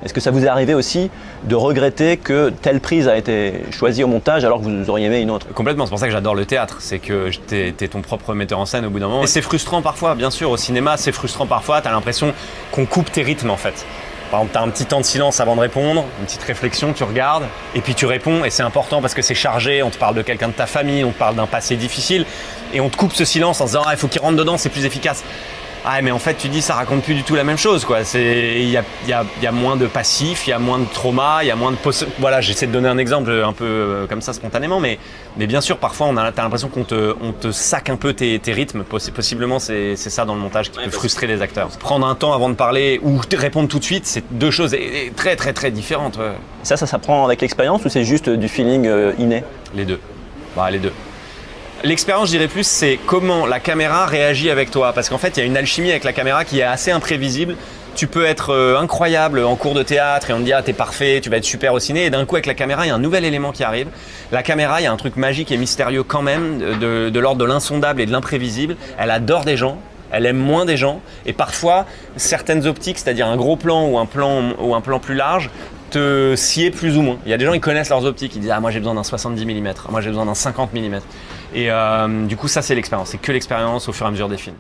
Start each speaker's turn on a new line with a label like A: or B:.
A: Est-ce que ça vous est arrivé aussi de regretter que telle prise a été choisie au montage alors que vous auriez aimé une autre?
B: Complètement, c'est pour ça que j'adore le théâtre, c'est que t'es ton propre metteur en scène au bout d'un moment. Et c'est frustrant parfois, bien sûr, au cinéma, c'est frustrant parfois, t'as l'impression qu'on coupe tes rythmes en fait. Par exemple, tu as un petit temps de silence avant de répondre, une petite réflexion, tu regardes, et puis tu réponds, et c'est important parce que c'est chargé, on te parle de quelqu'un de ta famille, on te parle d'un passé difficile, et on te coupe ce silence en se disant « Ah, il faut qu'il rentre dedans, c'est plus efficace ». Ah, mais en fait, tu dis, ça raconte plus du tout la même chose, quoi. Il y a moins de passif, il y a moins de trauma, il y a moins de... Voilà, j'essaie de donner un exemple un peu comme ça, spontanément, mais bien sûr, parfois, t'as l'impression qu'on te sac un peu tes rythmes. Possiblement, c'est ça dans le montage qui peut frustrer les acteurs. Prendre un temps avant de parler ou répondre tout de suite, c'est deux choses très, très, très différentes. Ouais.
A: Ça s'apprend avec l'expérience ou c'est juste du feeling inné?
B: Les deux. Bah, les deux. L'expérience, je dirais plus, c'est comment la caméra réagit avec toi. Parce qu'en fait, il y a une alchimie avec la caméra qui est assez imprévisible. Tu peux être incroyable en cours de théâtre et on te dit « Ah, t'es parfait, tu vas être super au ciné ». Et d'un coup, avec la caméra, il y a un nouvel élément qui arrive. La caméra, il y a un truc magique et mystérieux quand même, de l'ordre de l'insondable et de l'imprévisible. Elle adore des gens. Elle aime moins des gens. Et parfois, certaines optiques, c'est-à-dire un gros plan ou un plan plus large, te sied plus ou moins. Il y a des gens qui connaissent leurs optiques, ils disent « Ah, moi j'ai besoin d'un 70 mm, moi j'ai besoin d'un 50 mm ». Et du coup, ça c'est l'expérience, c'est que l'expérience au fur et à mesure des films.